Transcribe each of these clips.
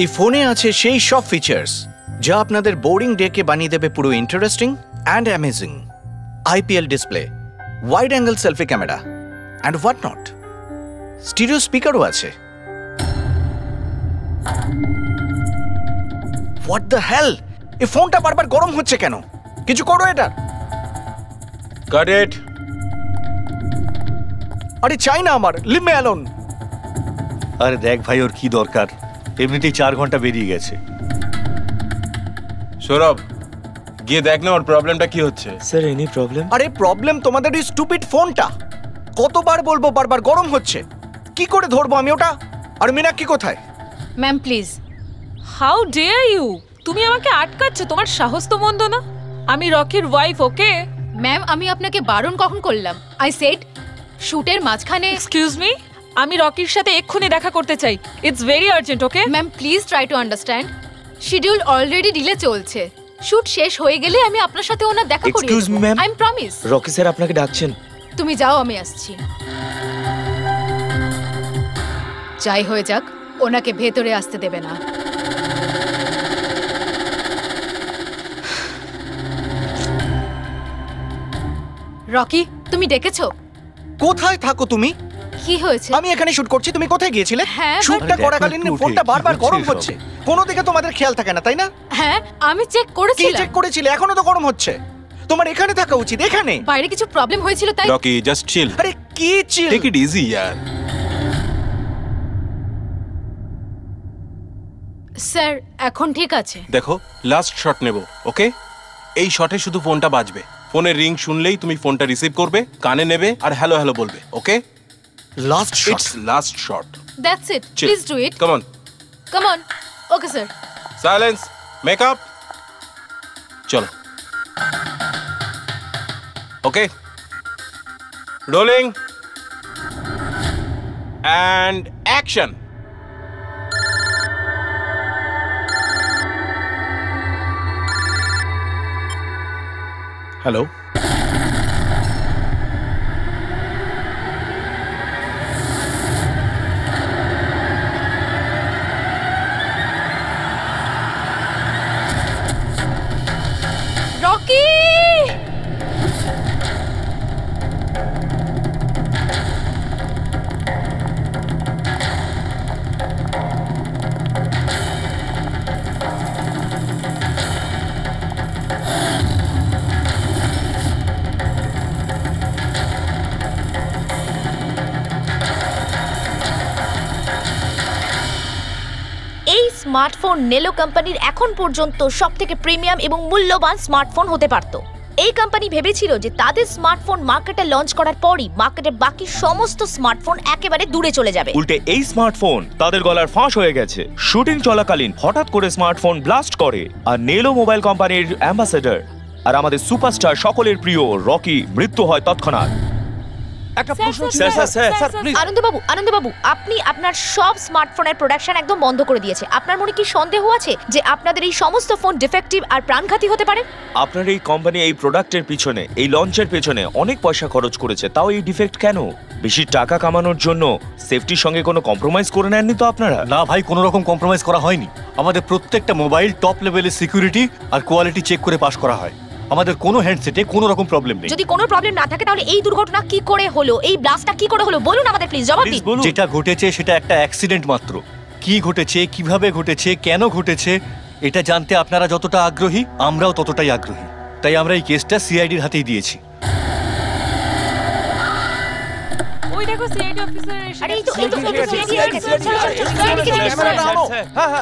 এই ফোনে আছে সেই সব ফিচার্স যা আপনাদের বোরিং ডেকে বানিয়ে দেবে পুরো interesting and amazing. IPS display, wide angle selfie camera and what not. Stereo স্পিকারও আছে। হোয়াট দ্য হেল, এই ফোনটা বারবার গরম হচ্ছে কেন? কিছু করো এটা। Got it. আরে চাই না আমার, লিভ মি অ্যালোন। আরে দেখ ভাই, ওর কি দরকার? এমনিতেই 4 ঘন্টা বেরিয়ে গেছে। সৌরভ, গিয়ে দেখ না ওর প্রবলেমটা কি হচ্ছে। Sir any problem? আরে প্রবলেম তোমাদের এই স্টুপিড ফোনটা। কতবার বলবো, বারবার গরম হচ্ছে। কি করে ধরবো আমি ওটা? আর মীনাক্ষী কোথায়? Ma'am please. How dare you! তুমি আমাকে আটকাচ্ছ? তোমার সাহস তো মন্দ না। আমি রকির ওয়াইফ, ওকে? ম্যাম আমি আপনাকে বারণ কখন করলাম? আই সেড শুটের মাঝখানে। এক্সকিউজ মি, আমি রকির সাথে এক্ষুনি দেখা করতে চাই। It's very urgent, okay? Ma'am please try to understand. Schedule already delay চলছে। শুট শেষ হয়ে গেলে আমি আপনার সাথে ওনার দেখা করিয়ে excuse me ma'am, I am promise. Rocky sir আপনাকে ডাকছেন। তুমি যাও, আমি আসছি। যাই হয়ে যাক, ওনাকে ভেতরে আসতে দেবে না। রকি, তুমি ডেকেছো? কোথায় থাকো তুমি? কি হয়েছে? আমি এখানে শুট করছি, তুমি কোথায় গিয়েছিলে? হ্যাঁ, শুটটা আরে করাকালীন দেখো একটু ফোনটা উঠে, বারবার কি গরম হচ্ছে হচ্ছে। কোনো দিকে তোমাদের খেয়াল থাকে না, তাই না? হ্যাঁ আমি চেক কি করেছিলাম। চেক করেছিলে? এখনো তো গরম হচ্ছে। তোমার এখানে থাকা উচিত, এখানে। বাইরে কিছু প্রবলেম হয়েছিল তাই। রকি জাস্ট চিল, আরে কি চিল? টেক ইট ইজি ইয়ার। স্যার এখন ঠিক আছে। দেখো লাস্ট শট নেব, ওকে? এই শটে শুধু ফোনটা বাজবে। ফোনের রিং শুনলেই তুমি ফোনটা রিসিভ করবে, কানে নেবে আর হ্যালো হ্যালো বলবে, okay? Last shot. It's last shot. That's it, Chill. Please do it. Come on. Come on. Okay sir. Silence, makeup. চলো, okay? Rolling and action. Hello, Rocky! এই স্মার্টফোন নেলো কোম্পানির এখন পর্যন্ত সবথেকে প্রিমিয়াম এবং মূল্যবান স্মার্টফোন হতে পারত। এই কোম্পানি ভেবেছিল যে তাদের স্মার্টফোন মার্কেটে লঞ্চ করার পরই মার্কেটের বাকি সমস্ত স্মার্টফোন একেবারে দূরে চলে যাবে। উল্টে এই স্মার্টফোন তাদের গলার ফাঁস হয়ে গেছে। শুটিং চলাকালীন হঠাৎ করে স্মার্টফোন ব্লাস্ট করে আর নেলো মোবাইল কোম্পানির অ্যাম্বাসেডর আর আমাদের সুপারস্টার সকলের প্রিয় রকি মৃত্যু হয় তৎক্ষণাৎ। একটা প্রশ্ন ছিল। Sir please. আনন্দবাবু, আপনি আপনার সব স্মার্টফোনের প্রোডাকশন একদম বন্ধ করে দিয়েছে। আপনার মনে কি সন্দেহ আছে যে আপনাদের এই সমস্ত ফোন ডিফেক্টিভ আর প্রাণঘাতী হতে পারে? আপনার এই কোম্পানি এই প্রোডাক্টের পিছনে, এই লঞ্চের পেছনে অনেক পয়সা খরচ করেছে, তাও এই ডিফেক্ট কেন? বেশি টাকা কামানোর জন্য সেফটির সঙ্গে কোনো কম্প্রোমাইজ করে নেননি তো আপনারা? না ভাই, কোনো রকম কম্প্রোমাইজ করা হয়নি। আমাদের প্রত্যেকটা মোবাইল টপ লেভেলের সিকিউরিটি আর কোয়ালিটি চেক করে পাস করা হয়। আমাদের কোনো হ্যান্ডসেটে কোনো রকম প্রবলেম নেই। যদি কোনো প্রবলেম না থাকে তাহলে এই দুর্ঘটনা কি করে হলো, এই ব্লাস্টটা কি করে হলো বলুন আমাদের প্লিজ, জবাব দিন। যেটা ঘটেছে সেটা একটা অ্যাক্সিডেন্ট মাত্র। কি ঘটেছে, কিভাবে ঘটেছে, কেন ঘটেছে এটা জানতে আপনারা যতটা আগ্রহী আমরাও ততটাই আগ্রহী। তাই আমরা এই কেসটা সিআইডির হাতেই দিয়েছি। ওই দেখো সিআইডি অফিসার এসে আরে এই গেছে। তো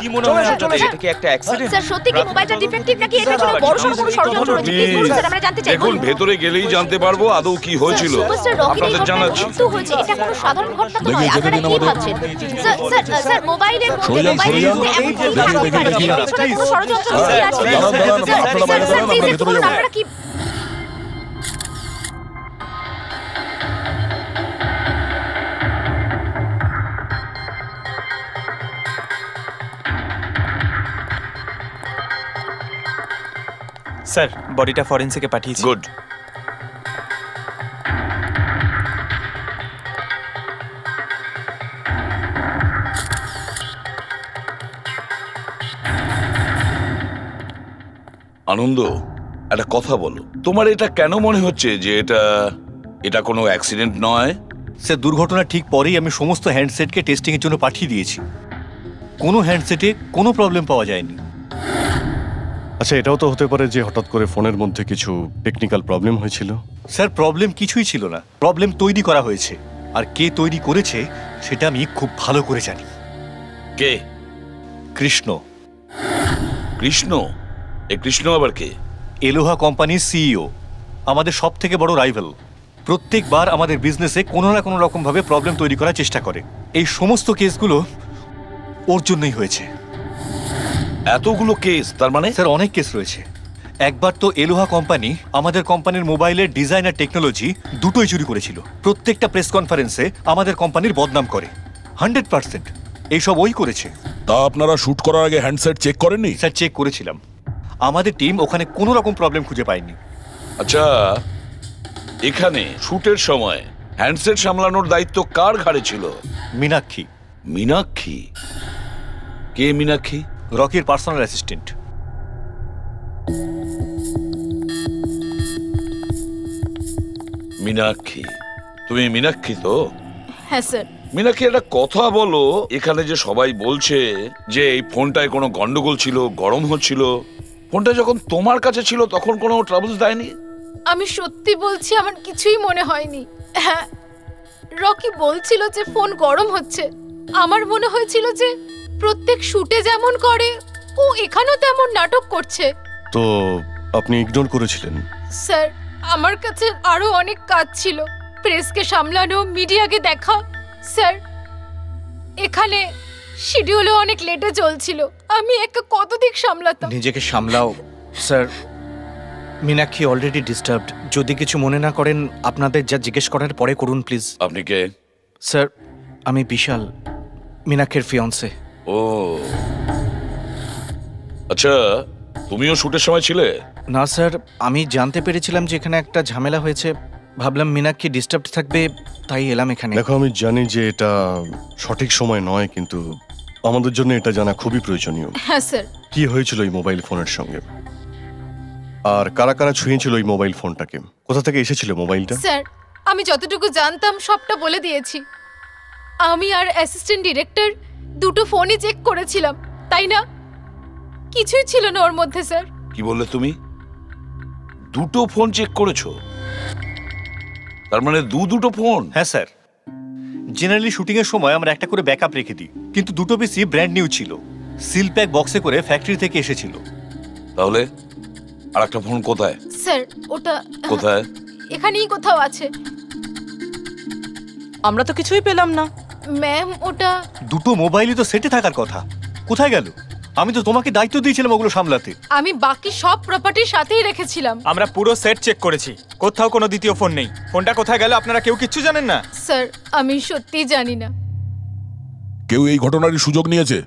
কি মনে হয় আপনাদের এটা কি একটা অ্যাক্সিডেন্ট? স্যার সত্যি কি মোবাইলটা ডিফেক্টিভ নাকি এটার জন্য বড়সড় কোনো ষড়যন্ত্র রয়েছে? প্লিজ বলুন স্যার, আমরা জানতে চাই। দেখুন, ভেতরে গেলেই জানতে পারবো আদৌ কি হয়েছিল। সুপারস্টার রকির এই আপনাদের ঘটনায় জানাচ্ছি। মৃত্যু হয়েছে, এটা কোনো সাধারণ ঘটনা তো নয়। আপনারা কি ভাবছেন? স্যার মোবাইলের মধ্যে সরে যান, সরে যান। এমন কি থাকতে পারে? এর পেছনে কোনো ষড়যন্ত্র লুকিয়ে আছে? দাঁড়ান, দাঁড়ান, আপনারা বাইরে দাঁড়ান, আমরা ভেতরে যাবো। আপনারা কি স্যার বডিটা ফরেন্সিকে পাঠিয়েছি। গুড। আনন্দ, একটা কথা বলো, তোমার এটা কেন মনে হচ্ছে যে এটা কোনো অ্যাক্সিডেন্ট নয়? স্যার, দুর্ঘটনার ঠিক পরেই আমি সমস্ত হ্যান্ডসেটকে টেস্টিংয়ের জন্য পাঠিয়ে দিয়েছি। কোনো হ্যান্ডসেটে কোনো প্রবলেম পাওয়া যায়নি। আচ্ছা, এটাও তো হতে পারে যে হঠাৎ করে ফোনের মধ্যে কিছু টেকনিক্যাল প্রবলেম হয়েছিল। স্যার, প্রবলেম কিছুই ছিল না, প্রবলেম তৈরি করা হয়েছে। আর কে তৈরি করেছে সেটা আমি খুব ভালো করে জানি। কে? কৃষ্ণ। কৃষ্ণ? এই কৃষ্ণ আবার কে? এলোহা কোম্পানির সিইও, আমাদের সব থেকে বড় রাইভাল। প্রত্যেকবার আমাদের বিজনেসে কোনো না কোনো রকম ভাবে প্রবলেম তৈরি করার চেষ্টা করে। এই সমস্ত কেসগুলো ওর জন্যই হয়েছে। এতগুলো কেস? তার মানে স্যার, অনেক কেস রয়েছে। একবার তো এলোহা কোম্পানি আমাদের কোম্পানির মোবাইলের ডিজাইন আর টেকনোলজি দুটোই চুরি করেছিল। প্রত্যেকটা প্রেস কনফারেন্সে আমাদের কোম্পানির বদনাম করে। 100% এইসব ওই করেছে। তা আপনারা শুট করার আগে হ্যান্ডসেট চেক করেননি? স্যার, চেক করেছিলাম। আমাদের টিম ওখানে কোনো রকম প্রবলেম খুঁজে পায়নি। আচ্ছা, এখানে শুটের সময় হ্যান্ডসেট সামলানোর দায়িত্ব কার ঘাড়ে ছিল? মীনাক্ষী। মীনাক্ষী? কে মীনাক্ষী? রকির পার্সোনাল অ্যাসিস্ট্যান্ট। মীনাক্ষী? তুমি মীনাক্ষী তো? হ্যাঁ স্যার। মীনাক্ষী, একটা কথা বলো, এখানে যে সবাই বলছে যে এই ফোনটায় কোনো গন্ডগোল ছিল, গরম হচ্ছিল, ফোনটা যখন তোমার কাছে ছিল তখন কোনো ট্রাবলস দেয়নি? আমি সত্যি বলছি, আমার কিছুই মনে হয়নি। হ্যাঁ, রকি বলছিল যে ফোন গরম হচ্ছে। আমার মনে হয়েছিল যে প্রত্যেক শুটে যেমন করে ও এখানেও তেমন নাটক করছে। তো আপনি ইগনোর করেছিলেন? স্যার, আমার কাছে আরো অনেক কাজ ছিল। প্রেসকে সামলানো, মিডিয়াকে দেখা। স্যার, এখানে শিডিউলও অনেক লেটে চলছিল। আমি একা কত দিক সামলাতাম। নিজেকে সামলাও স্যার। Meenakshi already disturbed. যদি কিছু মনে না করেন, আপনাদের যা জিজ্ঞেস করার পরে করুন প্লিজ। আপনি কে? স্যার, আমি বিশাল, মীনাক্ষীর ফিয়ন্সে। ও আচ্ছা, তুমিও শুটের সময় ছিলে? না স্যার, আমি জানতে পেরেছিলাম যে এখানে একটা ঝামেলা হয়েছে। ভাবলাম মীনাক্ষী ডিস্টার্ব থাকবে, তাই এলাম এখানে। দেখো, আমি জানি যে এটা সঠিক সময় নয়, কিন্তু আমাদের জন্য এটা জানা খুবই প্রয়োজনীয়। হ্যাঁ স্যার। কি হয়েছিল এই মোবাইল ফোনের সঙ্গে, আর কারা কারা ছুঁয়েছিল এই মোবাইল ফোনটাকে, কোথা থেকে এসেছিল মোবাইলটা? স্যার, আমি যতটুকু জানতাম সবটা বলে দিয়েছি। আমি আর অ্যাসিস্ট্যান্ট ডিরেক্টর দুটো ফোনই চেক করেছিলাম, তাই না? কিছুই ছিল না ওর মধ্যে স্যার। কি বললে তুমি? দুটো ফোন চেক করেছো? তার মানে দুটো ফোন? হ্যাঁ স্যার। জেনারেলি শুটিং এর সময় আমরা একটা করে ব্যাকআপ রেখে দিই, কিন্তু দুটো পিসই ব্র্যান্ড নিউ ছিল। সিল প্যাক বক্সে করে ফ্যাক্টরি থেকে এসেছিল। তাহলে আর একটা ফোন কোথায়? স্যার, ওটা কোথায়? এখানেই কোথাও আছে। আমরা তো কিছুই পেলাম না। ম্যাম, ওটা দুটো মোবাইলই তো সেটে থাকার কথা, কোথায় গেল? আমি তো তোমাকে দায়িত্ব দিয়েছিলাম ওগুলো সামলাতে। আমি বাকি সব প্রপার্টির সাথেই রেখেছিলাম। আমরা পুরো সেট চেক করেছি, কোথাও কোনো দ্বিতীয় ফোন নেই। ফোনটা কোথায় গেল আপনারা কেউ কিচ্ছু জানেন না? স্যার, আমি সত্যিই জানি না। কেউ এই ঘটনারই সুযোগ নিয়েছে?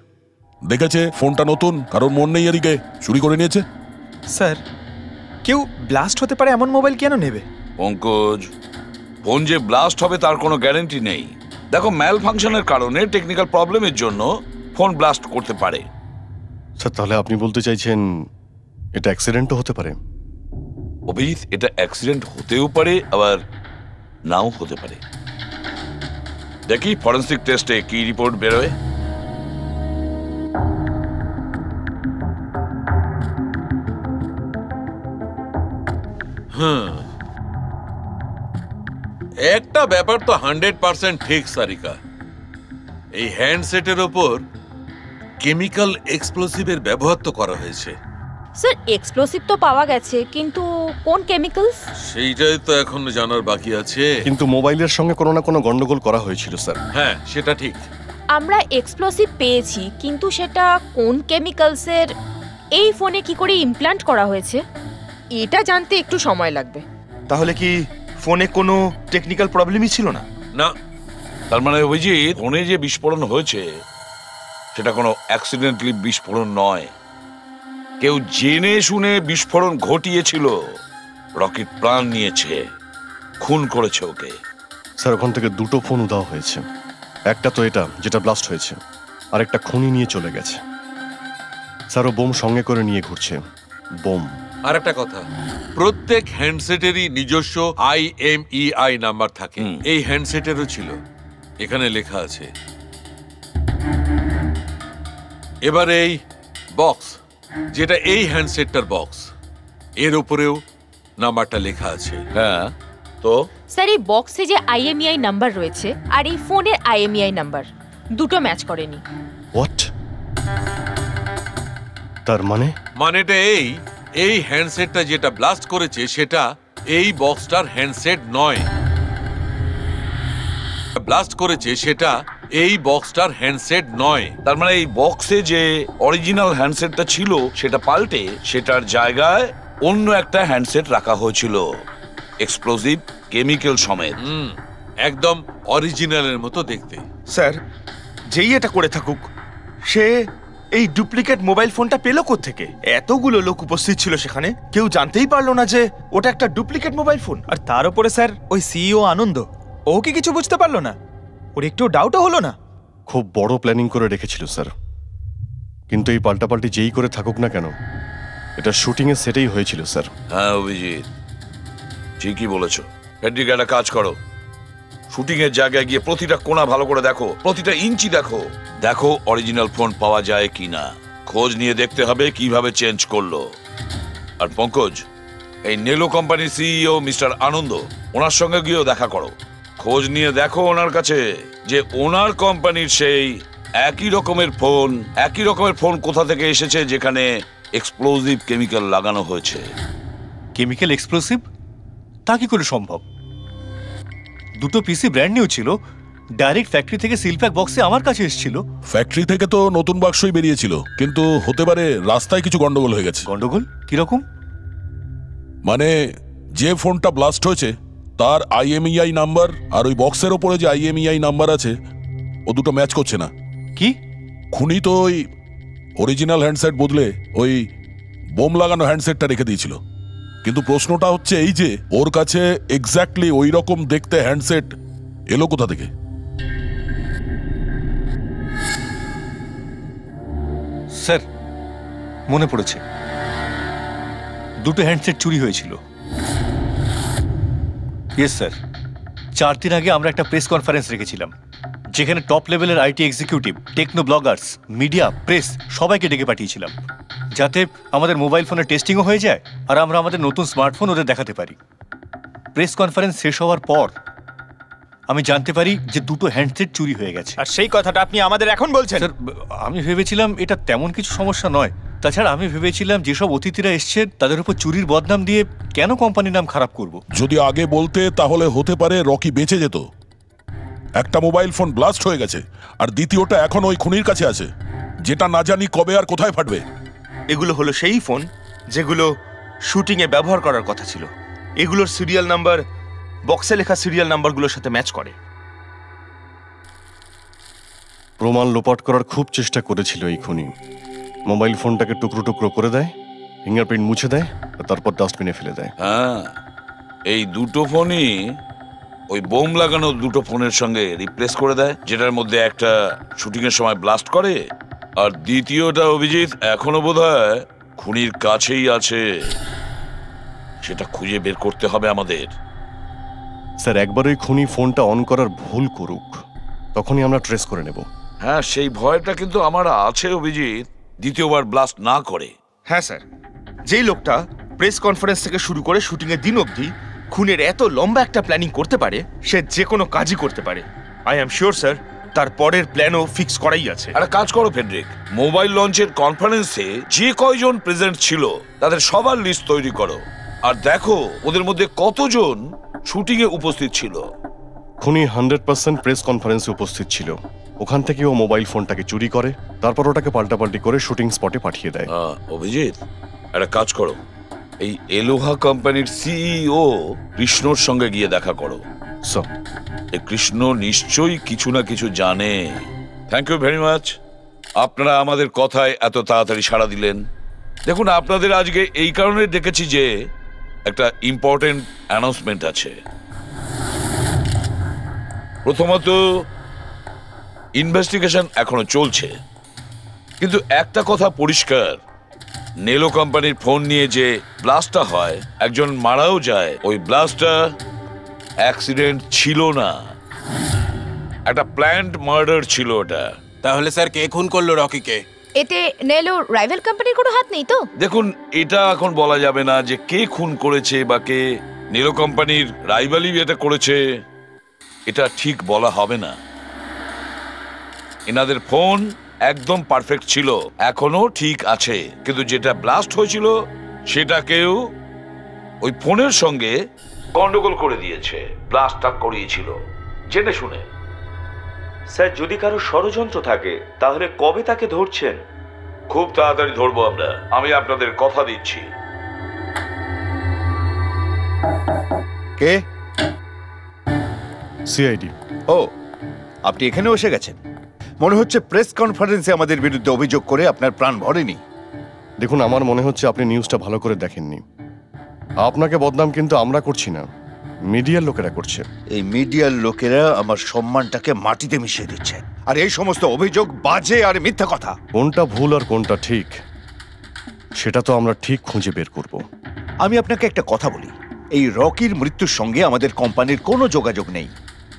দেখেছে ফোনটা নতুন, কারোর মন নেই এদিকে, চুরি করে নিয়েছে? স্যার, কেউ ব্লাস্ট হতে পারে এমন মোবাইল কেন নেবে? পঙ্কজ, ফোন যে ব্লাস্ট হবে তার কোনো গ্যারান্টি নেই। দেখো, ম্যাল ফাংশনের কারণে, টেকনিক্যাল প্রবলেমের জন্য ফোন ব্লাস্ট করতে পারে। স্যার, তাহলে আপনি বলতে চাইছেন এটা অ্যাক্সিডেন্টও হতে পারে? অভিজিৎ, এটা অ্যাক্সিডেন্ট হতেও পারে, আবার নাও হতে পারে। দেখি ফরেন্সিক টেস্টে কি রিপোর্ট বেরোয়। একটা ব্যাপার তো 100% ঠিক সারিকা, এই হ্যান্ডসেটের ওপর কেমিক্যাল এক্সপ্লোসিভের ব্যবহার তো করা হয়েছে। স্যার, এক্সপ্লোসিভ তো পাওয়া গেছে, কিন্তু কোন কেমিক্যালস সেইটাই তো এখন জানার বাকি আছে। কিন্তু মোবাইলের সঙ্গে কোনো না কোনো গন্ডগোল করা হয়েছিল স্যার। হ্যাঁ, সেটা ঠিক। আমরা এক্সপ্লোসিভ পেয়েছি, কিন্তু সেটা কোন কেমিক্যালসের, এই ফোনে কি করে ইমপ্ল্যান্ট করা হয়েছে, এটা জানতে একটু সময় লাগবে। তাহলে কি ফোনে কোনো টেকনিক্যাল প্রবলেমই ছিল না? না। তার মানে অভিজিৎ, ফোনে যে বিস্ফোরণ হয়েছে সেটা কোনো অ্যাক্সিডেন্টালি বিস্ফোরণ নয়। কেউ জেনে শুনে বিস্ফোরণ ঘটিয়েছিল, রকির প্রাণ নিয়েছে, খুন করেছে ওকে। স্যার, ওখান থেকে দুটো ফোন উধাও হয়েছে। একটা তো এটা যেটা ব্লাস্ট হয়েছে, আর একটা খুনি নিয়ে চলে গেছে। স্যার, ও বোম সঙ্গে করে নিয়ে ঘুরছে। বোম আর একটা কথা, প্রত্যেক হ্যান্ডসেটেরই নিজস্ব IMEI নাম্বার থাকে। এই হ্যান্ডসেটেরও ছিল, এখানে লেখা আছে। এবার এই বক্স, যেটা এই হ্যান্ডসেটটার বক্স, এর উপরেও নাম্বারটা লেখা আছে। হ্যাঁ, তো স্যার এই বক্সে যে IMEI নাম্বার রয়েছে আর এই ফোনের IMEI নাম্বার দুটো ম্যাচ করেনি। হোয়াট? তার মানেটা এই হ্যান্ডসেটটা যেটা ব্লাস্ট করেছে সেটা এই বক্সটার হ্যান্ডসেট নয়। ব্লাস্ট করেছে সেটা এই বক্সটার হ্যান্ডসেট নয়। তার মানে এই বক্সে যে অরিজিনাল হ্যান্ডসেটটা ছিল সেটা পাল্টে সেটার জায়গায় অন্য একটা হ্যান্ডসেট রাখা হয়েছিল, এক্সপ্লোসিভ কেমিক্যাল সমেত। একদম অরিজিনালের মতো দেখতে। স্যার, যেই এটা করে থাকুক, সে এই ডুপ্লিকেট মোবাইল ফোনটা পেলো কোত্থেকে? এতগুলো লোক উপস্থিত ছিল সেখানে, কেউ জানতেই পারলো না যে ওটা একটা ডুপ্লিকেট মোবাইল ফোন। আর তার উপরে স্যার ওই সিইও আনন্দ, ও কি কিছু বুঝতে পারলো না? ওর একটু ডাউটও হলো না? খুব বড় প্ল্যানিং করে রেখেছিল স্যার, কিন্তু এই পাল্টাপাল্টি যেই করে থাকুক না কেন, এটা শুটিং এর সেটেই হয়েছিল স্যার। হ্যাঁ অভিজিৎ, ঠিকই বলেছো। ফেডরিক, একটা কাজ করো, শুটিং এর জায়গায় গিয়ে প্রতিটা কোণা ভালো করে দেখো, প্রতিটা ইঞ্চি দেখো, দেখো অরিজিনাল ফোন পাওয়া যায় কিনা। খোঁজ নিয়ে দেখতে হবে কিভাবে চেঞ্জ করলো। আর পঙ্কজ, এই নেলো কোম্পানির সিইও মিস্টার আনন্দ, ওনার সঙ্গে গিয়েও দেখা করো। খোঁজ নিয়ে দেখো ওনার কাছে যে ওনার কোম্পানির সেই একই রকমের ফোন কোথা থেকে এসেছে যেখানে এক্সপ্লোসিভ কেমিক্যাল লাগানো হয়েছে। Chemical explosive? তা কি করে সম্ভব? দুটো পিসি ব্র্যান্ড নিউ ছিল, ডাইরেক্ট ফ্যাক্টরি থেকে সিলপ্যাক বক্সে আমার কাছে এসেছিল। ফ্যাক্টরি থেকে তো নতুন বাক্সই বেরিয়েছিল, কিন্তু হতে পারে রাস্তায় কিছু গন্ডগোল হয়ে গেছে। গন্ডগোল কিরকম? মানে যে ফোনটা ব্লাস্ট হয়েছে তার IMEI নাম্বার আর ওই বক্সের ওপরে যে IMEI নাম্বার আছে ও দুটো ম্যাচ করছে না। কি? খুনি তো ওই অরিজিনাল হ্যান্ডসেট বদলে ওই বোম লাগানো হ্যান্ডসেটটা রেখে দিয়েছিল। কিন্তু প্রশ্নটা হচ্ছে এই যে ওর কাছে এক্স্যাক্টলি ওই রকম দেখতে হ্যান্ডসেট এলো কোথা থেকে? স্যার, মনে পড়েছে, দুটো হ্যান্ডসেট চুরি হয়েছিল। ইয়েস স্যার, 4 দিন আগে আমরা একটা প্রেস কনফারেন্স রেখেছিলাম, যেখানে টপ লেভেলের IT executive, techno bloggers, media, press সবাইকে ডেকে পাঠিয়েছিলাম, যাতে আমাদের মোবাইল ফোনের টেস্টিংও হয়ে যায় আর আমরা আমাদের নতুন স্মার্টফোন ওদের দেখাতে পারি। প্রেস কনফারেন্স শেষ হওয়ার পর আমি জানতে পারি যে দুটো হ্যান্ডসেট চুরি হয়ে গেছে। আর সেই কথাটা আপনি আমাদের এখন বলছেন? স্যার, আমি ভেবেছিলাম এটা তেমন কিছু সমস্যা নয়। তাছাড়া আমি ভেবেছিলাম যেসব অতিথিরা এসছেন তাদের উপর চুরির বদনাম দিয়ে কেন কোম্পানির নাম খারাপ করব। যদি আগে বলতে তাহলে হতে পারে রকি বেঁচে যেত। একটা মোবাইল ফোন ব্লাস্ট হয়ে গেছে আর দ্বিতীয়টা এখন ওই খুনির কাছে আছে, যেটা না জানি কবে আর কোথায় ফাটবে। এগুলো হলো সেই ফোন যেগুলো শুটিংয়ে ব্যবহার করার কথা ছিল। এগুলোর সিরিয়াল নাম্বার বক্সে লেখা সিরিয়াল নাম্বারগুলোর সাথে ম্যাচ করে। প্রমাণ লোপাট করার খুব চেষ্টা করেছিল এই খুনি। মোবাইল ফোনটাকে টুকরো টুকরো করে দেয়, ফিঙ্গারপ্রিন্ট মুছে দেয়, আর তারপর ডাস্টবিনে ফেলে দেয়। হ্যাঁ, এই দুটো ফোনই ওই বোম লাগানো দুটো ফোনের সঙ্গে রিপ্লেস করে দেয়, যেটার মধ্যে একটা শুটিং এর সময় ব্লাস্ট করে আর দ্বিতীয়টা অভিজিৎ এখনো বোধহয় খুনির কাছেই আছে। সেটা খুঁজে বের করতে হবে আমাদের। স্যার, একবার ওই খুনি ফোনটা অন করার ভুল করুক, তখনই আমরা ট্রেস করে নেব। হ্যাঁ, সেই ভয়টা কিন্তু আমার আছে অভিজিৎ, দ্বিতীয়বার ব্লাস্ট না করে। হ্যাঁ স্যার, যেই লোকটা প্রেস কনফারেন্স থেকে শুরু করে শুটিংয়ের দিন অবধি খুনের এত লম্বা একটা প্ল্যানিং করতে পারে, সে যে কোনো কাজই করতে পারে। আই অ্যাম শিওর স্যার, তার পরের প্ল্যানও ফিক্স করাই আছে। একটা কাজ করো ফেডরিক, মোবাইল লঞ্চের কনফারেন্সে যে কয়জন প্রেজেন্ট ছিল তাদের সবার লিস্ট তৈরি করো আর দেখো ওদের মধ্যে কতজন শুটিংয়ে উপস্থিত ছিল। খুনি 100% প্রেস কনফারেন্সে উপস্থিত ছিল। ওখান থেকে ও মোবাইল ফোনটাকে চুরি করে, তারপর ওটাকে পাল্টাপাল্টি করে শুটিং স্পটে পাঠিয়ে দেয়। অভিজিৎ, একটা কাজ করো, এই এলোহা কোম্পানির সিইও কৃষ্ণর সঙ্গে গিয়ে দেখা করো। এই কৃষ্ণ নিশ্চয়ই কিছু না কিছু জানে। থ্যাংক ইউ ভেরি মাচ, আপনারা আমাদের কথায় এত তাড়াতাড়ি সাড়া দিলেন। দেখুন, আপনাদের আজকে এই কারণে ডেকেছি যে একটা ইম্পর্টেন্ট অ্যানাউন্সমেন্ট আছে। প্রথমত, ইনভেস্টিগেশন এখনো চলছে, কিন্তু একটা কথা পরিষ্কার, নেলো কোম্পানির ফোন নিয়ে যে ব্লাস্টটা হয়, একজন মারাও যায়, ওই ব্লাস্টটা অ্যাক্সিডেন্ট ছিল না, একটা প্ল্যান্ড মার্ডার ছিল ওটা। তাহলে স্যার কে খুন করলো রকিকে? এতে নেলো রাইভাল কোম্পানির কোনো হাত নেই তো? দেখুন, এটা এখন বলা যাবে না যে কে খুন করেছে বা কে নেলো কোম্পানির রাইভালি এটা করেছে, এটা ঠিক বলা হবে না। এনাদের ফোন একদম পারফেক্ট ছিল, এখনো ঠিক আছে, কিন্তু যেটা ব্লাস্ট হয়েছিল সেটা কেউ ওই ফোনের সঙ্গে গন্ডগোল করে দিয়েছে, ব্লাস্টটা করিয়েছিল জেনে শুনে। স্যার, যদি কারো ষড়যন্ত্র থাকে তাহলে কবে তাকে ধরছেন? খুব তাড়াতাড়ি ধরবো আমরা, আমি আপনাদের কথা দিচ্ছি। কে? সিআইডি। ও, আপনি এখানে এসে গেছেন। মনে হচ্ছে প্রেস কনফারেন্সে আমাদের বিরুদ্ধে অভিযোগ করে আপনার প্রাণ ভরেনি। দেখুন, আমার মনে হচ্ছে আপনি নিউজটা ভালো করে দেখেননি। আপনাকে বদনাম কিন্তু আমরা করছি না, মিডিয়ার লোকেরা করছে। এই মিডিয়ার লোকেরা আমার সম্মানটাকে মাটিতে মিশিয়ে দিচ্ছে, আর এই সমস্ত অভিযোগ বাজে আর মিথ্যা কথা। কোনটা ভুল আর কোনটা ঠিক সেটা তো আমরা ঠিক খুঁজে বের করব। আমি আপনাকে একটা কথা বলি, এই রকির মৃত্যুর সঙ্গে আমাদের কোম্পানির কোনো যোগাযোগ নেই।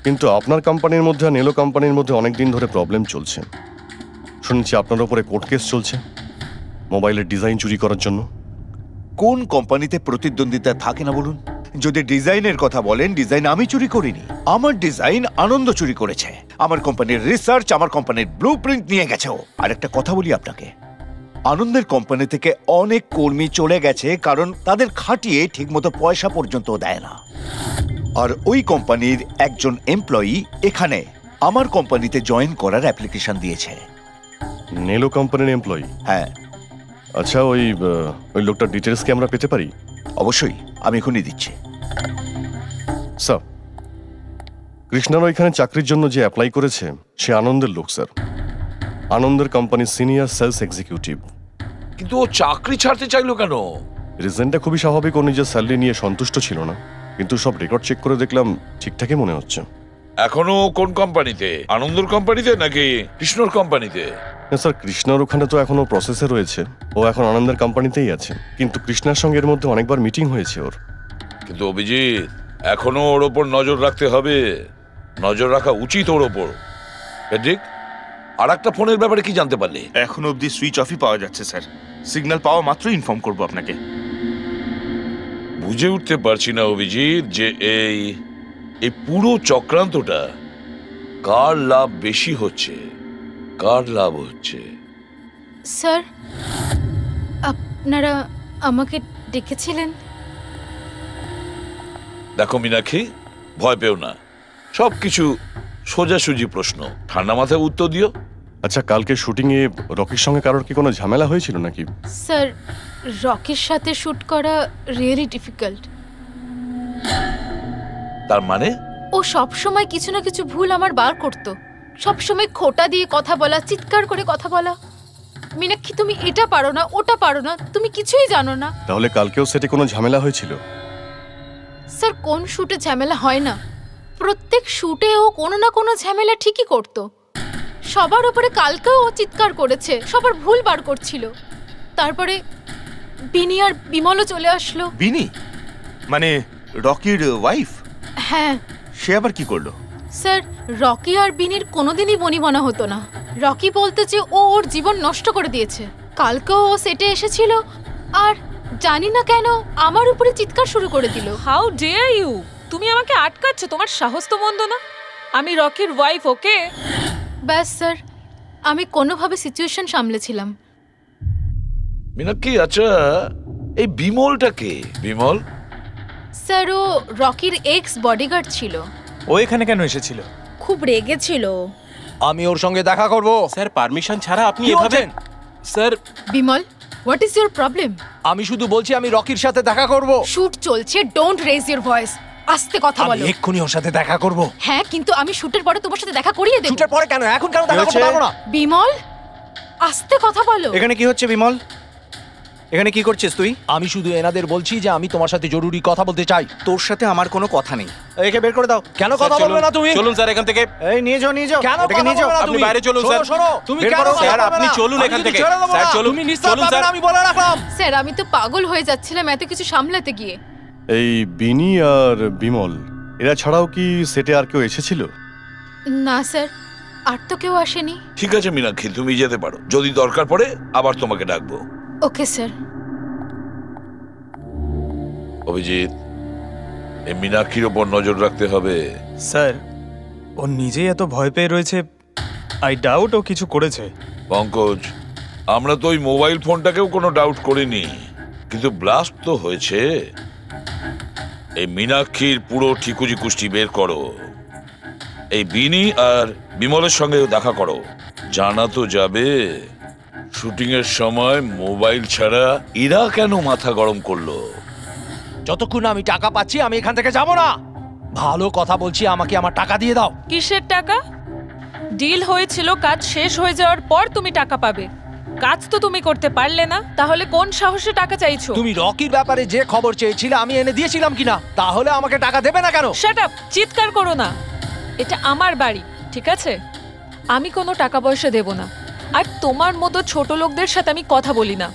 কিন্তু আপনার কোম্পানির মধ্যে আর নেলো কোম্পানির মধ্যে অনেক দিন ধরে প্রবলেম চলছে। শুনছি আপনার উপরে কোর্ট কেস চলছে মোবাইলের ডিজাইন চুরি করার জন্য। কোন কোম্পানিতে প্রতিদ্বন্দ্বিতা থাকে না বলুন? যদি ডিজাইনের কথা বলেন, ডিজাইন আমি চুরি করিনি, আমার ডিজাইন আনন্দ চুরি করেছে। আমার কোম্পানির রিসার্চ, আমার কোম্পানির ব্লুপ্রিন্ট নিয়ে গেছে ও। আর একটা কথা বলি আপনাকে, আনন্দের কোম্পানি থেকে অনেক কর্মী চলে গেছে কারণ তাদের খাটিয়ে ঠিকমতো পয়সা পর্যন্ত দেয় না। আর ওই কোম্পানির একজন এমপ্লয়ি এখানে আমার কোম্পানিতে জয়েন করার অ্যাপ্লিকেশন দিয়েছে। নেলো কোম্পানির এমপ্লয়ি? হ্যাঁ। আচ্ছা, ওই লোকটার ডিটেলস কি আমরা পেতে পারি? অবশ্যই, আমি এখনই দিচ্ছি। স্যার, কৃষ্ণার ওইখানে চাকরির জন্য যে অ্যাপ্লাই করেছে সে আনন্দের লোক স্যার, আনন্দের কোম্পানির সিনিয়র সেলস এক্সিকিউটিভ। কিন্তু ও চাকরি ছাড়তে চাইলো কেন? রিজনটা খুবই স্বাভাবিক, ও নিজের স্যালারি নিয়ে সন্তুষ্ট ছিল না, কিন্তু সব রেকর্ড চেক করে দেখলাম ঠিকঠাকই মনে হচ্ছে। এখনো কোন কোম্পানিতে? আনন্দর কোম্পানিতে নাকি কৃষ্ণর কোম্পানিতে? স্যার, কৃষ্ণার ওখানে তো এখনো প্রসেসে রয়েছে, ও এখন আনন্দের কোম্পানিতেই আছে, কিন্তু কৃষ্ণার সঙ্গে এর মধ্যে অনেকবার মিটিং হয়েছে ওর। কিন্তু অভিজিৎ, এখনো ওর ওপর নজর রাখতে হবে, নজর রাখা উচিত ওর ওপর। ঠিক। আর একটা ফোনের ব্যাপারে কি জানতে পারলি? এখনো অবধি সুইচ অফই পাওয়া যাচ্ছে স্যার, সিগন্যাল পাওয়া মাত্রই ইনফর্ম করবো আপনাকে। বুঝে উঠতে পারছি না অভিজিৎ যে এই পুরো চক্রান্তটা কার লাভ বেশি হচ্ছে, কার লাভ হচ্ছে। স্যার, আপনারা আমাকে ডেকেছিলেন? দেখো মীনাক্ষী, ভয় পেও না, সবকিছু সোজাসুজি প্রশ্ন, ঠান্ডা মাথায় উত্তর দিও। আচ্ছা, কালকে শুটিং এ রকির সঙ্গে কারোর কি কোনো ঝামেলা হয়েছিল নাকি? স্যার, রকির সাথে শুট করা রিয়েলি ডিফিকাল্ট। তার মানে? ও সব সময় কিছু না কিছু ভুল আমার বার করতো, সব সময় খোঁটা দিয়ে কথা বলা, চিৎকার করে কথা বলা। মীনাক্ষী, তুমি এটা পারো না, ওটা পারো না, তুমি কিছুই জানো না। তাহলে কালকেও সেটে কোনো ঝামেলা হয়েছিল? স্যার, কোন শুটে ঝামেলা হয় না? প্রত্যেক শুটে ও কোনো না কোনো ঝামেলা ঠিকই করতো। সবার উপরে কালকেও ও চিৎকার করেছে, সবার ভুল বার করছিল। তারপরে বিনি আর বিমলও চলে আসলো। বিনি মানে রকির ওয়াইফ? হ্যাঁ। সে আবার কি করলো? স্যার, রকি আর বিনির কোনোদিনই বনিবনা হতো না। রকি বলতে যে ও ওর জীবন নষ্ট করে দিয়েছে। কালকেও ও সেটে এসেছিল আর জানি না কেন আমার উপরে চিৎকার শুরু করে দিল। How dare you! তুমি আমাকে আটকাচ্ছ, তোমার সাহস তো মন্দ না। আমি রকির ওয়াইফ, ওকে? ব্যাস স্যার, আমি কোনোভাবে সিচুয়েশন সামলেছিলাম। মীনাক্ষী, আচ্ছা এই বিমলটা কে? বিমল? স্যার, ও রকির এক্স বডিগার্ড ছিল। ও এখানে কেন এসেছিল? খুব রেগেছিল। আমি ওর সঙ্গে দেখা করব। স্যার, পারমিশন ছাড়া আপনি এভাবে? Sir. Bimal, what is your problem? আমি শুধু বলছি আমি রকির সাথে দেখা করব। শুট চলছে, ডোন্ট রেজ ইওর ভয়েস। আস্তে কথা বলো। আমি এক্ষুনি ওর সাথে দেখা করব। হ্যাঁ, কিন্তু আমি শুটের পরে তোমার সাথে দেখা করিয়ে দেব। শুটের পরে কেন? এখন কেন দেখা করতে পারবো না? বিমল, আস্তে কথা বলো। এখানে কি হচ্ছে বিমল? এখানে কি করছিস তুই? আমি শুধু এনাদের বলছি যে আমি তোমার সাথে জরুরি কথা বলতে চাই। তোর সাথে আমার কোনো কথা নেই। একে বের করে দাও। কেন কথা বলবে না তুমি? চলুন স্যার এখান থেকে। এই নিয়ে যাও নিয়ে যাও। কেন এটাকে নিয়ে যাও। আপনি বাইরে চলুন স্যার। তুমি বের কেন করো, স্যার কথা বলবে আপনি না? চলুন আমি এখান কিন্তু থেকে। ছেড়ে দেবো স্যার না। চলুন। তুমি নিস্তার চলুন পাবে স্যার। না, আমি বলে রাখলাম। স্যার আমি তো পাগল হয়ে যাচ্ছিলাম এত কিছু সামলাতে গিয়ে। এই বিনি আর বিমল এরা ছাড়াও কি সেটে আর কেউ এসেছিল? না স্যার, আর তো কেউ আসেনি। ঠিক আছে মীনাক্ষী, তুমি যেতে পারো। যদি দরকার পড়ে আবার তোমাকে ডাকবো। Okay sir. অভিজিৎ, এই মীনাক্ষীর ওপর নজর রাখতে হবে। স্যার ও নিজেই এত ভয় পেয়ে রয়েছে, আই ডাউট ও কিছু করেছে। পঙ্কজ, আমরা তো ওই মোবাইল ফোনটাকেও কোনো ডাউট করিনি, কিন্তু ব্লাস্ট তো হয়েছে। এই মীনাক্ষীর পুরো ঠিকুজি কুষ্টি বের করো। এই বিনি আর বিমলের সঙ্গে দেখা করো। জানা তো যাবে শুটিং এর সময় মোবাইল ছাড়া এরা কেন মাথা গরম করলো। যতক্ষণ আমি টাকা পাচ্ছি আমি এখান থেকে যাব না। ভালো কথা বলছি, আমাকে আমার টাকা দিয়ে দাও। কিসের টাকা? ডিল হয়েছিল, কাজ শেষ হয়ে যাওয়ার পর তুমি টাকা পাবে। কাজ তো তুমি করতে পারলে না, তাহলে কোন সাহসে টাকা চাইছো? তুমি রকির ব্যাপারে যে খবর চেয়েছিলে আমি এনে দিয়েছিলাম কিনা? তাহলে আমাকে টাকা দেবে না কেন? শাট আপ, চিৎকার করো না। এটা আমার বাড়ি, ঠিক আছে? আমি কোনো টাকা পয়সা দেব না, আর তোমার মতো ছোট লোকদের সাথে আমি কথা বলি না।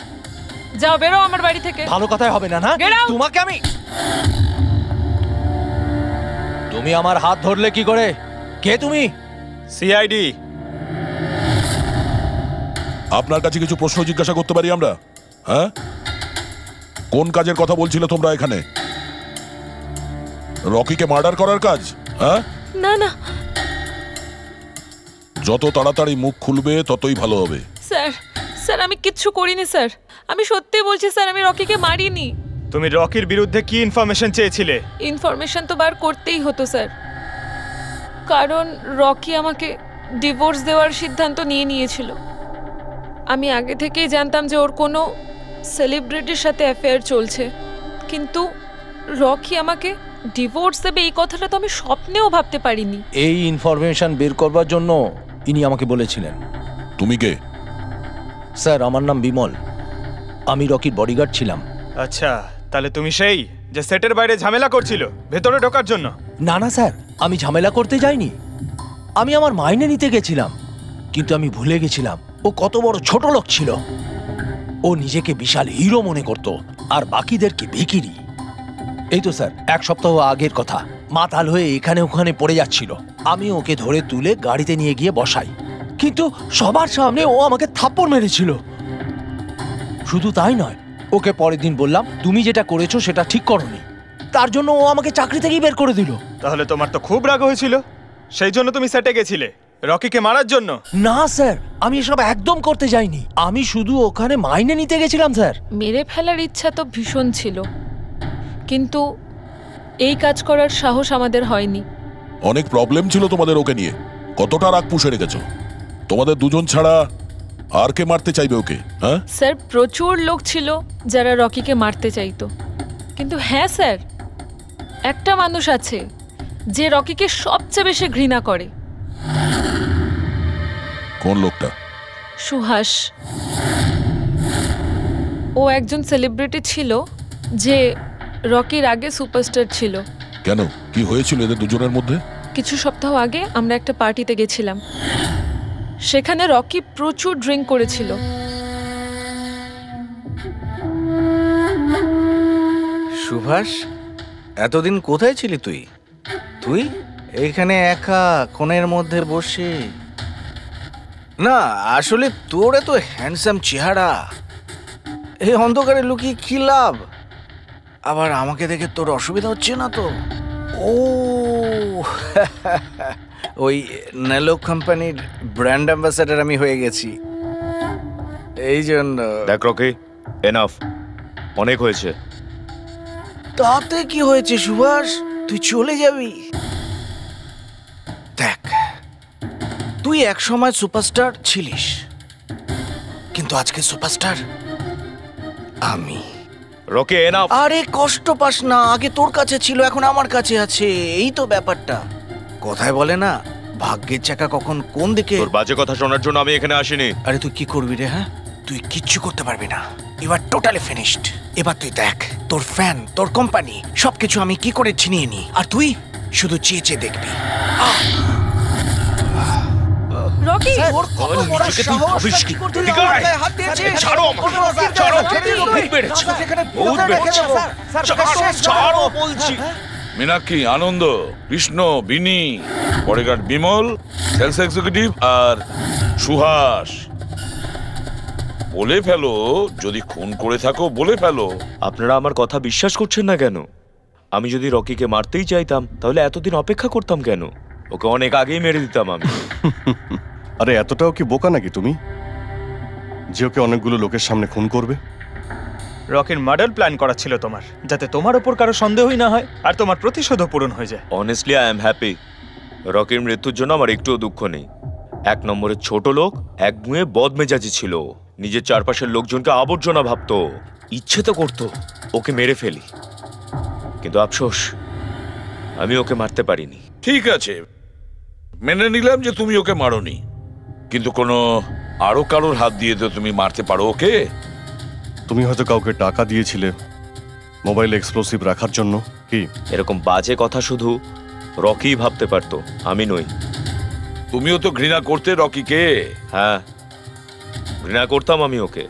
যাও, বেরো আমার বাড়ি থেকে। ভালো কথাই হবে না, না? Get out! তোমাকে আমি তুমি আমার হাত ধরলে কি করে? কে তুমি? সিআইডি। আপনার কাছে কিছু প্রশ্ন জিজ্ঞাসা করতে পারি আমরা? হ্যাঁ, কোন কাজের কথা বলছিলে তোমরা এখানে? রকিকে মার্ডার করার কাজ? হ্যাঁ, না না যত তাড়াতাড়ি মুখ খুলবে ততই ভালো হবে। স্যার, স্যার আমি কিচ্ছু করিনি স্যার। আমি সত্যি বলছি স্যার, আমি রকিকে মারিনি। তুমি রকির বিরুদ্ধে কি ইনফরমেশন চেয়েছিলে? ইনফরমেশন তো বার করতেই হতো স্যার, কারণ রকি আমাকে ডিভোর্স দেওয়ার সিদ্ধান্ত নিয়েছিল। আমি আগে থেকেই জানতাম যে ওর কোনো সেলিব্রিটির সাথে অ্যাফেয়ার চলছে, কিন্তু রকি আমাকে ডিভোর্স দেবে এই কথাটা তো আমি স্বপ্নেও ভাবতে পারিনি। এই ইনফরমেশন বের করবার জন্য ইনি আমাকে বলেছিলেন। তুমি কে? স্যার আমার নাম বিমল, আমি রকির বডিগার্ড ছিলাম। আচ্ছা, তাহলে তুমি সেই যে সেটের বাইরে ঝামেলা করছিল ভেতরে ঢোকার জন্য? না না স্যার, আমি ঝামেলা করতে যাইনি। আমি আমার মাইনে নিতে গেছিলাম, কিন্তু আমি ভুলে গেছিলাম ও কত বড় ছোট লোক ছিল। ও নিজেকে বিশাল হিরো মনে করত আর বাকিদেরকে ভিখিরি। এই তো স্যার 1 সপ্তাহ আগের কথা, মাতাল হয়ে এখানে ওখানে পড়ে যাচ্ছিল। আমি ওকে ধরে তুলে গাড়িতে নিয়ে গিয়ে বসাই, কিন্তু সবার সামনে ও আমাকে থাপ্পড় মেরেছিল। শুধু তাই নয়, ওকে পরের দিন বললাম তুমি যেটা করেছো সেটা ঠিক করোনি, তার জন্য ও আমাকে চাকরি থেকেই বের করে দিল। তাহলে তোমার তো খুব রাগ হয়েছিল, সেই জন্য তুমি সেটে গেছিলে রকিকে মারার জন্য? না স্যার, আমি এসব একদম করতে যাইনি। আমি শুধু ওখানে মাইনে নিতে গেছিলাম স্যার। মেরে ফেলার ইচ্ছা তো ভীষণ ছিল, কিন্তু এই কাজ করার সাহস আমাদের হয়নি। অনেক প্রবলেম ছিল তোমাদের ওকে নিয়ে। কতটা রাগ পুষে রেখেছো? তোমাদের দুজন ছাড়া আর কে মারতে চাইবে ওকে? হ্যাঁ স্যার, প্রচুর লোক ছিল যারা রকিকে মারতে চাইতো, কিন্তু হ্যাঁ স্যার, একটা মানুষ আছে যে রকিকে সবচেয়ে বেশি ঘৃণা করে। কোন লোকটা? সুহাস। ও একজন সেলিব্রিটি ছিল যে রকির আগে সুপারস্টার ছিল। কেন, কি হয়েছিল এদের দুজনের মধ্যে? কিছু সপ্তাহ আগে আমরা একটা পার্টিতে গেছিলাম, সেখানে রকি প্রচুর ড্রিঙ্ক করেছিল। সুভাষ, এতদিন কোথায় ছিলি তুই? তুই এইখানে একা কোণের মধ্যে বসে? না আসলে তোর এত হ্যান্ডসাম চেহারা, এই অন্ধকারে লুকিয়ে কি লাভ? আবার আমাকে দেখে তোর অসুবিধা হচ্ছে না তো? ও ওই নেলো কোম্পানির ব্র্যান্ড অ্যাম্বাসেডর আমি হয়ে গেছি, এই জন্য। দেখ রকি, এনাফ, অনেক হয়েছে। তাতে কি হয়েছে সুভাষ, তুই চলে যাবি? দেখ, তুই এক সময় সুপারস্টার ছিলিস, কিন্তু আজকে সুপারস্টার আমি। Rocky enough. আরে কষ্ট পাস না, আগে তোর কাছে ছিল এখন আমার কাছে আছে, এই তো ব্যাপারটা। কথায় বলে না, ভাগ্যের চাকা কখন কোন দিকে। তোর বাজে কথা শোনার জন্য আমি এখানে আসিনি। আরে তুই কি করবি রে? হ্যাঁ, তুই কিচ্ছু করতে পারবি না। You are totally finished. এবার তুই দেখ তোর ফ্যান, তোর কোম্পানি সবকিছু আমি কি করে ছিনিয়ে নি, আর তুই শুধু চেয়ে চেয়ে দেখবি। রকি ওর কত বড় সাহস! কি করতে হাত দিয়েছিস? ছাড়ো আমাকে, ছাড়ো। ছাড়ো বলছি। মীনাক্ষী, আনন্দ, কৃষ্ণ, বিনি, বডিগার্ড বিমল, সেলস এক্সিকিউটিভ আর সুহাস, বলে ফেলো যদি খুন করে থাকো, বলে ফেলো। আপনারা আমার কথা বিশ্বাস করছেন না কেন? আমি যদি রকিকে মারতেই চাইতাম তাহলে এতদিন অপেক্ষা করতাম কেন? ওকে অনেক আগেই মেরে দিতাম আমি। আরে এতটাও কি বোকা নাকি তুমি যে ওকে অনেকগুলো লোকের সামনে খুন করবে? রকির মার্ডার প্ল্যান করা ছিল তোমার, যাতে তোমার ওপর কারো সন্দেহই না হয় আর তোমার প্রতিশোধও পূরণ হয়ে যায়। Honestly I am happy. রকির মৃত্যুর জন্য আমার একটুও দুঃখ নেই। এক নম্বরের ছোট লোক, একগুঁয়ে বদমেজাজি ছিল, নিজের চারপাশের লোকজনকে আবর্জনা ভাবতো, ইচ্ছে তো করতো ওকে মেরে ফেলি, কিন্তু আফসোস আমি ওকে মারতে পারিনি। ঠিক আছে, মেনে নিলাম যে তুমি ওকে মারোনি, কিন্তু কোনো আরো কারোর হাত দিয়ে তো তুমি মারতে পারো ওকে। তুমি হয়তো কাউকে টাকা দিয়েছিলে মোবাইল এক্সপ্লোসিভ রাখার জন্য। কি এরকম বাজে কথা শুধু রকি ভাবতে পারতো, আমি নই। তুমিও তো ঘৃণা করতে রকিকে। হ্যাঁ, ঘৃণা করতাম আমি ওকে।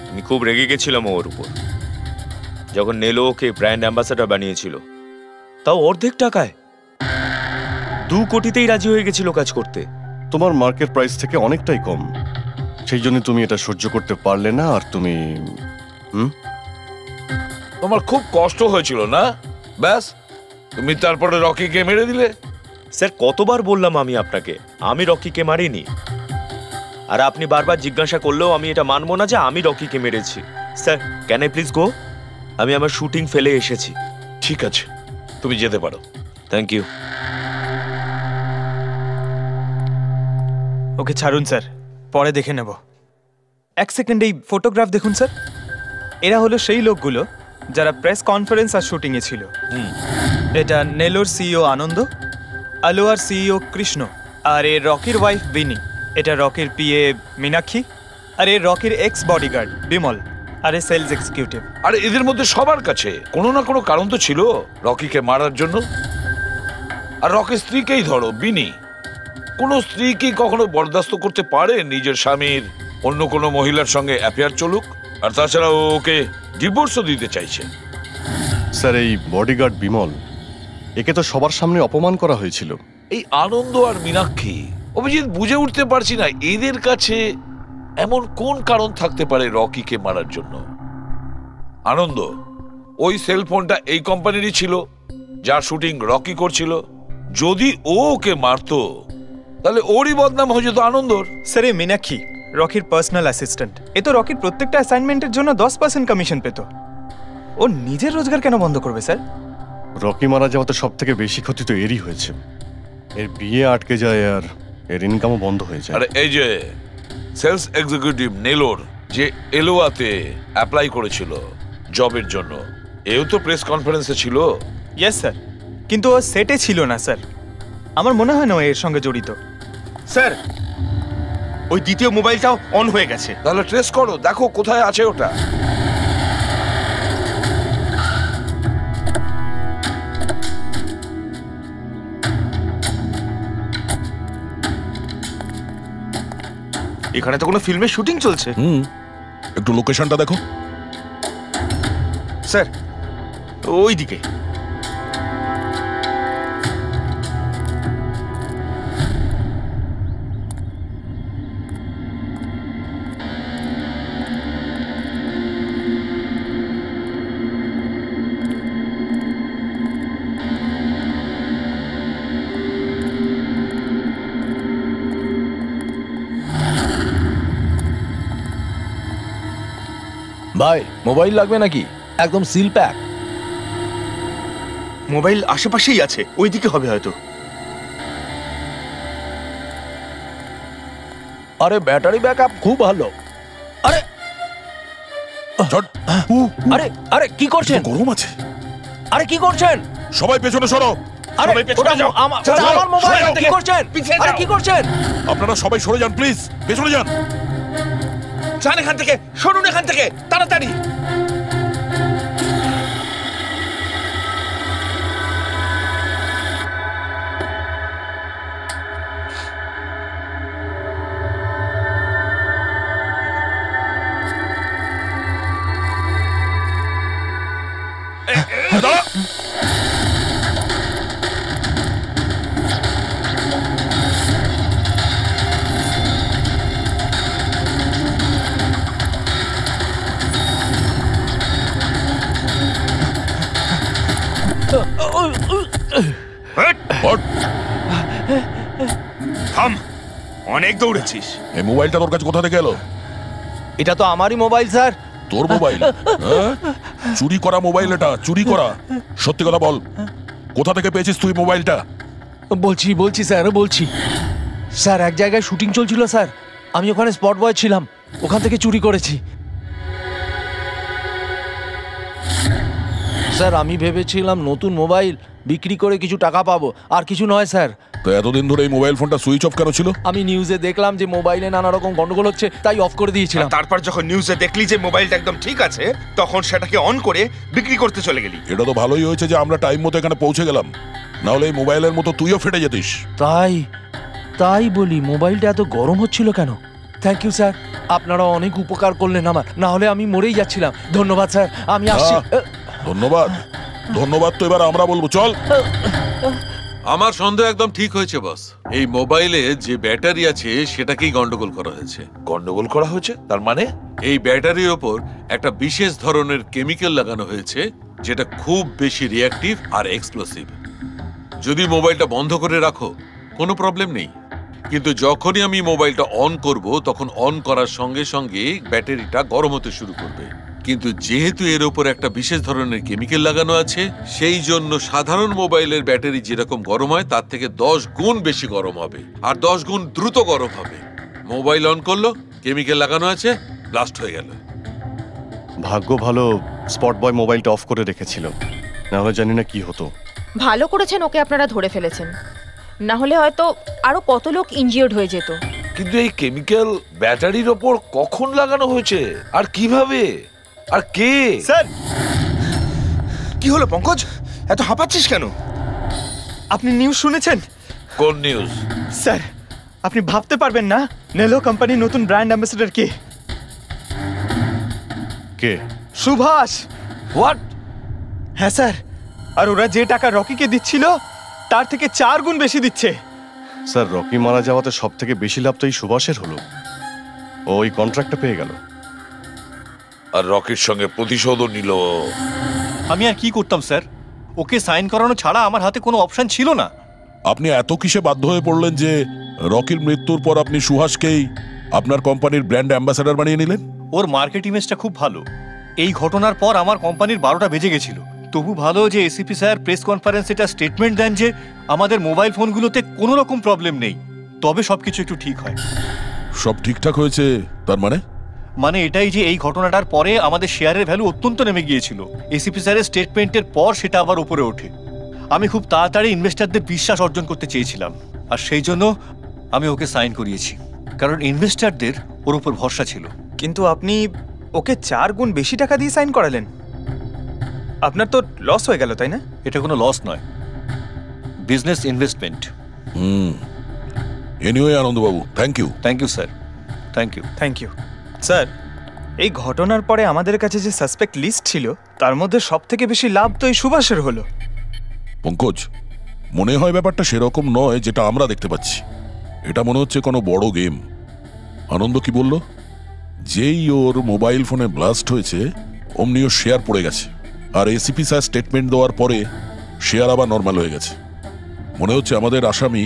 আমি খুব রেগে গেছিলাম ওর উপর যখন নেলো ওকে ব্র্যান্ড অ্যাম্বাসেডর বানিয়েছিল, তাও অর্ধেক টাকায়। 2 কোটিতেই রাজি হয়ে গেছিল কাজ করতে। তোমার মার্কেট প্রাইস থেকে অনেকটাই কম, সেই জন্য তুমি এটা সহ্য করতে পারলে না। আর তুমি তোমার খুব কষ্ট হয়েছিল না? ব্যাস, তুমি তারপরে রকিকে মেরে দিলে। স্যার, কতবার বললাম আমি আপনাকে আমি রকিকে মারিনি, আর আপনি বারবার জিজ্ঞাসা করলেও আমি এটা মানবো না যে আমি রকিকে মেরেছি। Sir, can I please go? আমি আমার শুটিং ফেলে এসেছি। ঠিক আছে, তুমি যেতে পারো। Thank you. ওকে ছাড়ুন স্যার, পরে দেখে নেব। 1 সেকেন্ড এই ফটোগ্রাফ দেখুন স্যার। এরা হলো সেই লোকগুলো যারা প্রেস কনফারেন্স আর শুটিংয়ে ছিল। এটা নেলোর সিইও আনন্দ, আলোয়ার সিইও কৃষ্ণ, আর এ রকির ওয়াইফ বিনি। এটা রকির পিএ মীনাক্ষী, আর এ রকির এক্স বডিগার্ড বিমল, আর এ সেলস এক্সিকিউটিভ। আর এদের মধ্যে সবার কাছে কোনো না কোনো কারণ তো ছিল রকিকে মারার জন্য। আর রকির স্ত্রীকেই ধরো, বিনি। কোনো স্ত্রী কি কখনো বরদাস্ত করতে পারে নিজের স্বামীর অন্য কোনো মহিলার সঙ্গে অ্যাফেয়ার চলুক? আর তাছাড়া ওকে ডিভোর্সও দিতে চাইছে। স্যার, এই বডিগার্ড বিমল, একে তো সবার সামনে অপমান করা হয়েছিল। এই আনন্দ আর মীনাক্ষী, অভিজিৎ বুঝে উঠতে পারছি না এদের কাছে এমন কোন কারণ থাকতে পারে রকিকে মারার জন্য। আনন্দ, ওই সেলফোনটা এই কোম্পানিরই ছিল যার শুটিং রকি করছিল। যদি ও ওকে মারতো তাহলে ওরই বদনাম হয়ে যেত আনন্দর। স্যার, এই মীনাক্ষী রকির পার্সোনাল অ্যাসিস্ট্যান্ট। এ তো রকির প্রত্যেকটা অ্যাসাইনমেন্টের জন্য 10% কমিশন পেত। ও নিজের রোজগার কেন বন্ধ করবে স্যার? রকি মারা যাওয়াতে সব থেকে বেশি ক্ষতি তো এরই হয়েছে। এর বিয়ে আটকে যায় আর এর ইনকামও বন্ধ হয়ে যায়। আরে এই যে সেলস এক্সিকিউটিভ নেলোর যে এলোয়াতে অ্যাপ্লাই করেছিল জবের জন্য, এও তো প্রেস কনফারেন্সে ছিল। ইয়েস স্যার, কিন্তু ও সেটে ছিল না স্যার। আমার মনে হয় না ও এর সঙ্গে জড়িত। স্যার, ওই দ্বিতীয় মোবাইলটাও অন হয়ে গেছে। তাহলে ট্রেস করো, দেখো কোথায় আছে ওটা। এখানে তো কোনো ফিল্মের শুটিং চলছে। একটু লোকেশনটা দেখো। স্যার, ওই দিকে। ভাই, মোবাইল লাগবে নাকি? একদম সিল প্যাক। মোবাইল আশেপাশেই আছে, ওইদিকে হবে হয়তো। আরে ব্যাটারি ব্যাকআপ খুব ভালো। আরে আরে আরে কি করছেন? গরম আছে। আরে কি করছেন? সবাই পেছনে সরো। আরে ওটা আমার মোবাইল। কি করছেন? আরে কি করছেন? আপনারা সবাই সরে যান প্লিজ, পেছনে যান। যান এখান থেকে, সরুন এখান থেকে তাড়াতাড়ি। থাম, অনেক দৌড়েছিস। এই মোবাইলটা তোর কাছে কোথা থেকে এলো? এটা তো আমারই মোবাইল স্যার। তোর মোবাইল? হ্যাঁ? চুরি করা মোবাইল এটা, চুরি করা। সত্যি কথা বল, কোথা থেকে পেয়েছিস তুই মোবাইলটা? বলছি স্যার, বলছি স্যার, এক জায়গায় শুটিং চলছিল স্যার, আমি ওখানে স্পট বয় ছিলাম, ওখান থেকে চুরি করেছি স্যার। আমি ভেবেছিলাম নতুন মোবাইল বিক্রি করে কিছু টাকা পাবো, আর কিছু নয় স্যার। তো এতদিন ধরে এই মোবাইল ফোনটা সুইচ অফ কেন ছিল? আমি নিউজে দেখলাম যে মোবাইলে নানা রকম গন্ডগোল হচ্ছে, তাই অফ করে দিয়েছিলাম। তারপর যখন নিউজে দেখলি যে মোবাইলটা একদম ঠিক আছে, তখন সেটাকে অন করে বিক্রি করতে চলে গেলি। এটা তো ভালোই হয়েছে যে আমরা টাইম মতো এখানে পৌঁছে গেলাম, না হলে এই মোবাইলের মতো তুইও ফেটে যেতিস। তাই বলি, মোবাইলটা এত গরম হচ্ছিল কেন? থ্যাংক ইউ স্যার, আপনারা অনেক উপকার করলেন আমার, না হলে আমি মরেই যাচ্ছিলাম। ধন্যবাদ স্যার, আমি আসছি। ধন্যবাদ ধন্যবাদ তো এবার আমরা বলবো, চল। আমার সন্দেহ একদম ঠিক হয়েছে বস। এই মোবাইলে যে ব্যাটারি আছে সেটাকেই গন্ডগোল করা হয়েছে। গন্ডগোল করা হয়েছে তার মানে? এই ব্যাটারির ওপর একটা বিশেষ ধরনের কেমিক্যাল লাগানো হয়েছে যেটা খুব বেশি রিঅ্যাক্টিভ আর এক্সপ্লোসিভ। যদি মোবাইলটা বন্ধ করে রাখো কোনো প্রবলেম নেই, কিন্তু যখনই আমি মোবাইলটা অন করব তখন অন করার সঙ্গে সঙ্গে ব্যাটারিটা গরম হতে শুরু করবে। কিন্তু যেহেতু এর উপর একটা বিশেষ ধরনের কেমিক্যাল লাগানো আছে, সেই জন্য সাধারণ মোবাইলের ব্যাটারি যেরকম গরম হয় তার থেকে 10 গুণ বেশি গরম হবে, আর 10 গুণ দ্রুত গরম হবে। মোবাইল অন করলো, কেমিক্যাল লাগানো আছে, ব্লাস্ট হয়ে গেল। ভাগ্য ভালো স্পট বয় মোবাইলটা অফ করে রেখেছিল, না হলে জানি না কি হতো। ভালো করেছেন ওকে আপনারা ধরে ফেলেছেন, না হলে হয়তো আরো কত লোক ইনজিওর্ড হয়ে যেত। কিন্তু এই কেমিক্যাল ব্যাটারির ওপর কখন লাগানো হয়েছে আর কিভাবে আর কে? স্যার, কি হলো পঙ্কজ, এত হাঁপাচ্ছিস কেন? আপনি নিউজ শুনেছেন? কোন নিউজ? স্যার, আপনি ভাবতে পারবেন না নেলো কোম্পানির নতুন ব্র্যান্ড অ্যাম্বাসেডর কে? কে? সুভাষ। হোয়াট? হ্যাঁ স্যার, আর ওরা যে টাকা রকিকে দিচ্ছিল তার থেকে 4 গুণ বেশি দিচ্ছে। স্যার, রকি মারা যাওয়াতে সব থেকে বেশি লাভ তো এই সুভাষের হলো, ও ওই কন্ট্রাক্টটা পেয়ে গেল, আর রকির সঙ্গে প্রতিশোধও নিল। আমি আর কি করতাম স্যার, ওকে সাইন করানো ছাড়া আমার হাতে কোনো অপশন ছিল না। আপনি এত কিসে বাধ্য হয়ে পড়লেন যে রকির মৃত্যুর পর আপনি সুহাসকেই আপনার কোম্পানির ব্র্যান্ড অ্যাম্বাসেডর বানিয়ে নিলেন? ওর মার্কেট ইমেজটা খুব ভালো। এই ঘটনার পর আমার কোম্পানির 12টা বেজে গেছিল। তবু ভালো যে এসিপি স্যার প্রেস কনফারেন্সে এটা স্টেটমেন্ট দেন যে আমাদের মোবাইল ফোনগুলোতে কোনো রকম প্রবলেম নেই, তবে সবকিছু একটু ঠিক হয়। সব ঠিকঠাক হয়েছে তার মানে এটাই যে এই ঘটনাটার পরে আমাদের শেয়ারের ভ্যালু অত্যন্ত নেমে গিয়েছিল। এসিপি স্যারের স্টেটমেন্টের পর সেটা আবার উপরে ওঠে। আমি খুব তাড়াতাড়ি ইনভেস্টারদের বিশ্বাস অর্জন করতে চেয়েছিলাম, আর সেই জন্য আমি ওকে সাইন করিয়েছি, কারণ ইনভেস্টারদের ওর উপর ভরসা ছিল। কিন্তু আপনি ওকে 4 গুণ বেশি টাকা দিয়ে সাইন করালেন, আপনার তো লস হয়ে গেল, তাই না? এটা কোনো লস নয়, বিজনেস ইনভেস্টমেন্ট। এনিওয়ে আনন্দবাবু, thank you. Thank you sir, thank you. Thank you sir. এই ঘটনার পরে আমাদের কাছে যে সাসপেক্ট লিস্ট ছিল তার মধ্যে সব থেকে বেশি লাভ তো এই সুভাষের হলো। পঙ্কজ, মনে হয় ব্যাপারটা সেরকম নয় যেটা আমরা দেখতে পাচ্ছি। এটা মনে হচ্ছে কোনো বড় গেম। আনন্দ কি বলল? যেই ওর মোবাইল ফোনে ব্লাস্ট হয়েছে অমনি ওর শেয়ার পড়ে গেছে, আর এসিপি স্যার স্টেটমেন্ট দেওয়ার পরে শেয়ার আবার নর্মাল হয়ে গেছে। মনে হচ্ছে আমাদের আসামি,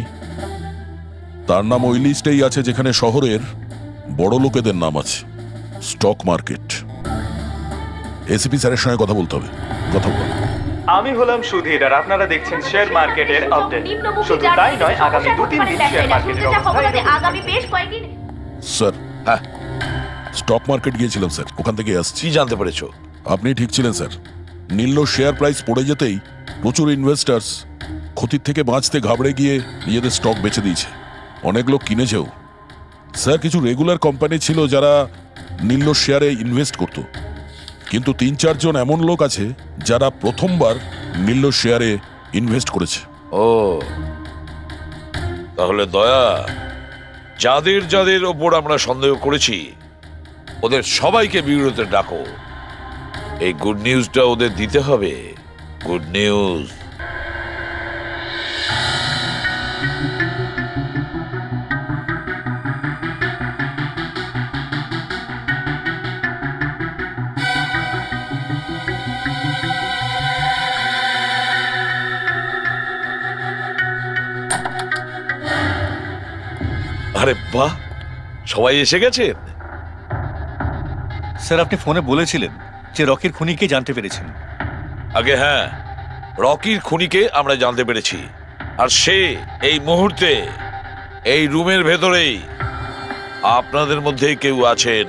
তার নাম ওই লিস্টেই আছে যেখানে শহরের বড় লোকেদের নাম আছে, স্টক মার্কেট। এসিপি স্যারের সঙ্গে কথা বলতে হবে। কথা বল। আমি হলাম সুধীর, আর আপনারা দেখছেন শেয়ার মার্কেটের আপডেট। শুধু তাই নয়, আগামী 2-3 দিন শেয়ার মার্কেটের অবস্থা আগামী বেশ কয়েকদিন। স্যার, হ্যাঁ, স্টক মার্কেট গিয়েছিলাম স্যার, ওখান থেকে আসছি। কি জানতে পেরেছো? আপনি ঠিক ছিলেন স্যার। নীল শেয়ার প্রাইস পড়ে যেতেই প্রচুর ইনভেস্টার্স ক্ষতির থেকে বাঁচতে ঘাবড়ে গিয়ে নিজেদের স্টক বেচে দিয়েছে। অনেক লোক কিনেছেও। স্যার, কিছু রেগুলার কোম্পানি ছিল যারা নীল্য শেয়ারে ইনভেস্ট করত, কিন্তু 3-4 জন এমন লোক আছে যারা প্রথমবার নীল্য শেয়ারে ইনভেস্ট করেছে। ও তাহলে দয়া, যাদের যাদের ওপর আমরা সন্দেহ করেছি ওদের সবাইকে বিরোধে ডাকো। এই গুড নিউজটা ওদের দিতে হবে। Good news. আরে বাহ, সবাই এসে গেছেন। স্যার আপনি ফোনে বলেছিলেন যে রকির খুনিকে জানতে পেরেছেন। আগে হ্যাঁ, রকির খুনিকে আমরা জানতে পেরেছি, আর সে এই মুহূর্তে এই রুমের ভেতরেই আপনাদের মধ্যে কেউ আছেন।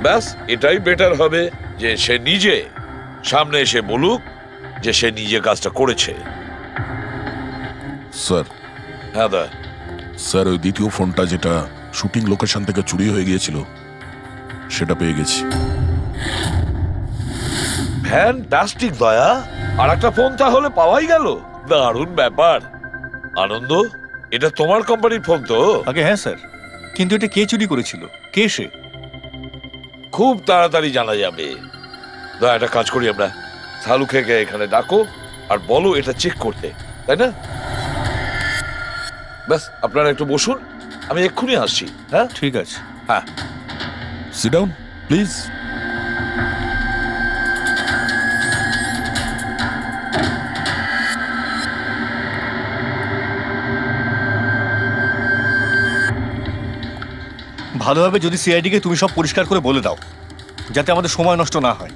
ব্যাস এটাই বেটার হবে যে সে নিজে সামনে এসে বলুক যে সে নিজে কাজটা করেছে। স্যার। হ্যাঁ দা। স্যার ওই দ্বিতীয় ফোনটা যেটা শুটিং লোকেশন থেকে চুরি হয়ে গিয়েছিল সেটা পেয়ে গেছি। ফ্যান্টাস্টিক দয়া, আর একটা ফোন তাহলে পাওয়াই গেল। দারুণ ব্যাপার। আনন্দ, এটা তোমার কোম্পানির ফোন তো? আগে হ্যাঁ স্যার, কিন্তু এটা কে চুরি করেছিল, কে সে? খুব তাড়াতাড়ি জানা যাবে। দয়া একটা কাজ করি আমরা, শালুকে এখানে ডাকো আর বলো এটা চেক করতে, তাই না? ব্যাস আপনারা একটু বসুন, আমি এক্ষুনি আসছি। হ্যাঁ ঠিক আছে। হ্যাঁ সিট ডাউন প্লিজ। ভালো হবে যদি সিআইডিকে তুমি সব পরিষ্কার করে বলে দাও, যাতে আমাদের সময় নষ্ট না হয়।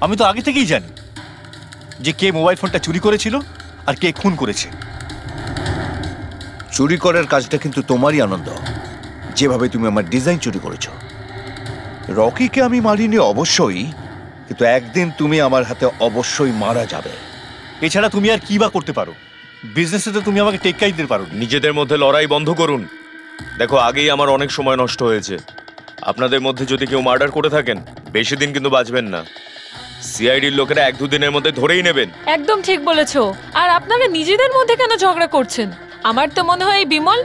আমি তো আগে থেকেই জানি যে কে মোবাইল ফোনটা চুরি করেছিল আর কে খুন করেছে। চুরি করার কাজটা কিন্তু তোমারই আনন্দ, যেভাবে তুমি আমার ডিজাইন চুরি করেছ। রকিকে আমি মারিনি অবশ্যই, কিন্তু একদিন তুমি আমার হাতে অবশ্যই মারা যাবে। এছাড়া তুমি আর কি বা করতে পারো? বিজনেসে তো তুমি আমাকে টেক্কাই দিতে পারো। নিজেদের মধ্যে লড়াই বন্ধ করুন। দেখো আগেই আমার অনেক সময় নষ্ট হয়েছে। আপনাদের মধ্যে যদি কেউ মার্ডার করে থাকেন বেশি দিন কিন্তু বাঁচবেন না। সিআইডির লোকেরা 1-2 দিনের মধ্যে ধরেই নেবেন। একদম ঠিক বলেছো। আর আপনারা নিজেদের মধ্যে কেন ঝগড়া করছেন? আমার তো মনে হয় এই বিমল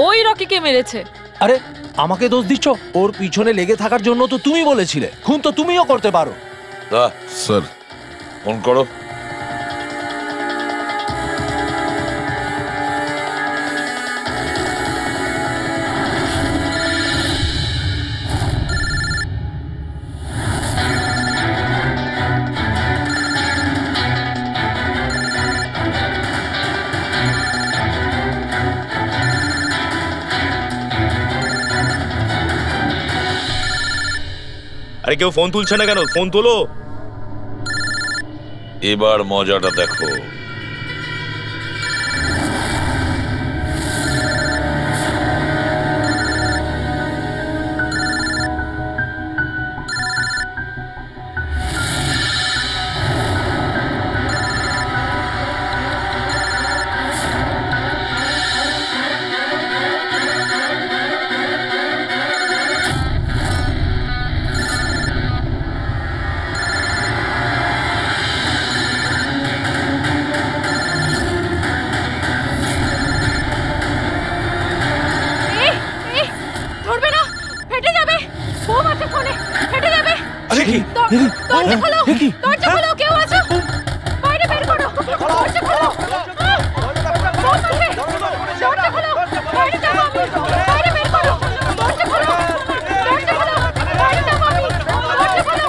ওই রকিকে মেরেছে। আরে আমাকে দোষ দিচ্ছ? ওর পিছনে লেগে থাকার জন্য তো তুমি বলেছিলে, খুন তো তুমিও করতে পারো। স্যার ফোন করো। আরে কেউ ফোন তুলছে না কেন? ফোন তোলো। এবার মজাটা দেখো। দরজা খোলো, দরজা খোলো, কেউ আছো? বাইরে বের করো, দরজা খোলো। দরজা খোলো, বাইরে যাবো আমি। বাইরে বের করো, দরজা খোলো, দরজা খোলো, বাইরে যাবো আমি। দরজা খোলো।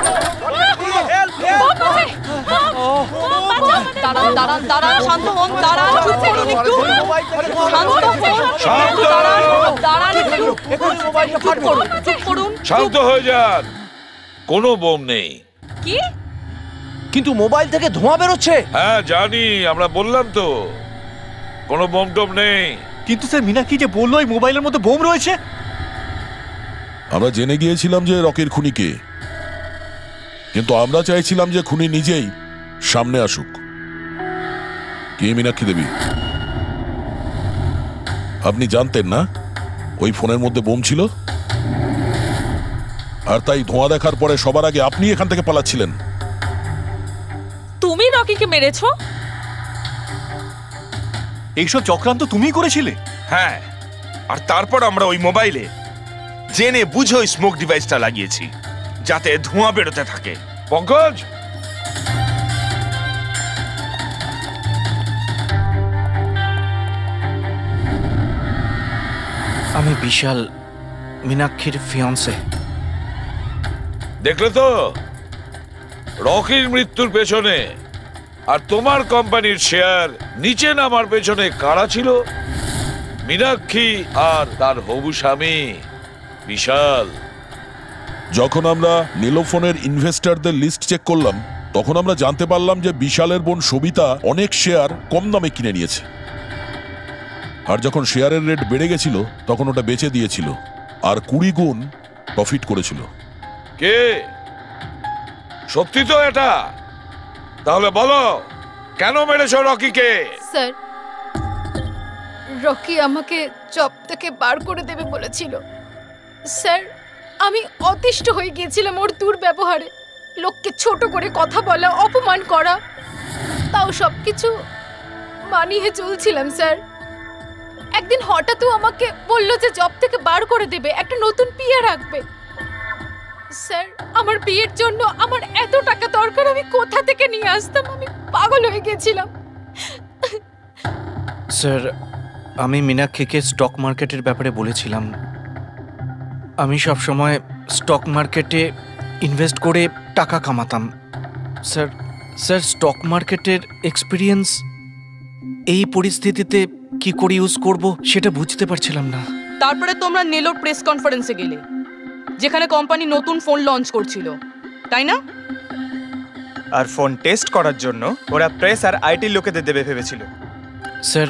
দাঁড়ান দাঁড়ান দাঁড়ান, শান্ত হন, দাঁড়ান, চুপ করুন একটু, শান্ত হয়ে যান। কোনো বোম নেই। কি? কিন্তু মোবাইল থেকে ধোঁয়া বেরোচ্ছে। হ্যাঁ জানি, আমরা বললাম তো কোনো বোম টোম নেই। কিন্তু স্যার মীনাক্ষী যে বললো এই মোবাইলের মধ্যে বোম রয়েছে। আমরা জেনে গিয়েছিলাম যে রকির খুনি কে, কিন্তু আমরা চাইছিলাম যে খুনি নিজেই সামনে আসুক। কে মীনাক্ষী দেবী? আপনি জানতেন না ওই ফোনের মধ্যে বোম ছিল? আর তাই ধোঁয়া দেখার পরে সবার আগে আপনি এখান থেকে পালাচ্ছিলেন। তুমি রকিকে মেরেছো? এইসব চক্রান্ত তুমিই করেছিলে? হ্যাঁ, আর তারপর আমরা ওই মোবাইলে জেনে বুঝে ওই স্মোক ডিভাইসটা লাগিয়েছি যাতে ধোঁয়া বেরোতে থাকে। পঙ্কজ, আমি বিশাল, মীনাক্ষীর ফিয়ন্সে। দেখলে তো রকির মৃত্যুর পেছনে আর তোমার কোম্পানির শেয়ার নিচে নামার পেছনে কারা ছিল? মীনাক্ষী আর তার হবু স্বামী বিশাল। যখন আমরা নীলোফোনের ইনভেস্টরদের লিস্ট চেক করলাম তখন আমরা জানতে পারলাম যে বিশালের বোন সবিতা অনেক শেয়ার কম দামে কিনে নিয়েছে, আর যখন শেয়ারের রেট বেড়ে গেছিল তখন ওটা বেচে দিয়েছিল আর 20 গুণ প্রফিট করেছিল। কে? সত্যি তো এটা? তাহলে বলো কেন মেরেছো রকিকে? স্যার, রকি আমাকে জব থেকে বার করে দেবে বলেছিল। স্যার, আমি অতিষ্ঠ হয়ে গিয়েছিলাম ওর দুর্ব্যবহারে, লোককে ছোট করে কথা বলা, অপমান করা, তাও সবকিছু মানিয়ে চলছিলাম স্যার। একদিন হঠাৎ আমাকে বলল যে জব থেকে বার করে দেবে, একটা নতুন পিএ রাখবে। স্যার, আমার বিয়ের জন্য আমার এত টাকা দরকার, আমি কোথা থেকে নিয়ে আসতাম? আমি পাগল হয়ে গেছিলাম। স্যার, আমি মীনাক্ষীকে স্টক মার্কেটের ব্যাপারে বলেছিলাম। আমি সব সময় স্টক মার্কেটে ইনভেস্ট করে টাকা কামাতাম। স্যার, স্টক মার্কেটের এক্সপিরিয়েন্স এই পরিস্থিতিতে কি করে ইউজ করব সেটা বুঝতে পারছিলাম না। তারপরে তোমরা নেলোর প্রেস কনফারেন্সে গেলে, যেখানে কোম্পানি নতুন ফোন লঞ্চ করছিল, তাই না? আর ফোন টেস্ট করার জন্য ওরা প্রেস আর আইটি লোকেদের দেবে ভেবেছিল। স্যার,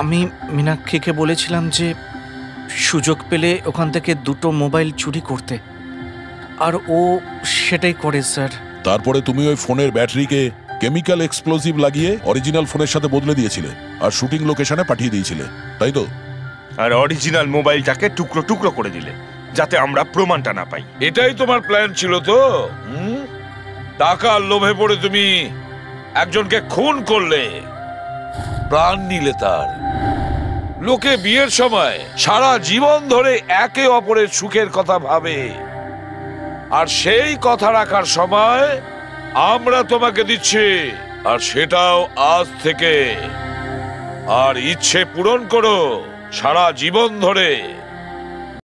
আমি মীনাক্ষীকে বলেছিলাম যে সুযোগ পেলে ওখান থেকে 2টো মোবাইল চুরি করতে, আর ও সেটাই করে স্যার। তারপরে তুমি ওই ফোনের ব্যাটারিকে কেমিক্যাল এক্সপ্লোসিভ লাগিয়ে অরিজিনাল ফোনের সাথে বদলে দিয়েছিলে আর শুটিং লোকেশনে পাঠিয়ে দিয়েছিলে, তাই তো? আর অরিজিনাল মোবাইলটাকে টুকরো টুকরো করে দিলে যাতে আমরা প্রমাণটা না পাই। এটাই তোমার প্ল্যান ছিল তো? টাকার লোভে পড়ে তুমি একজনকে খুন করলে, প্রাণ নিলে তার। লোকে বিয়ের সময় সারা জীবন ধরে একে অপরের সুখের কথা ভাবে, আর সেই কথা রাখার সময় আমরা তোমাকে দিচ্ছি, আর সেটাও আজ থেকে। আর ইচ্ছে পূরণ করো সারা জীবন ধরে।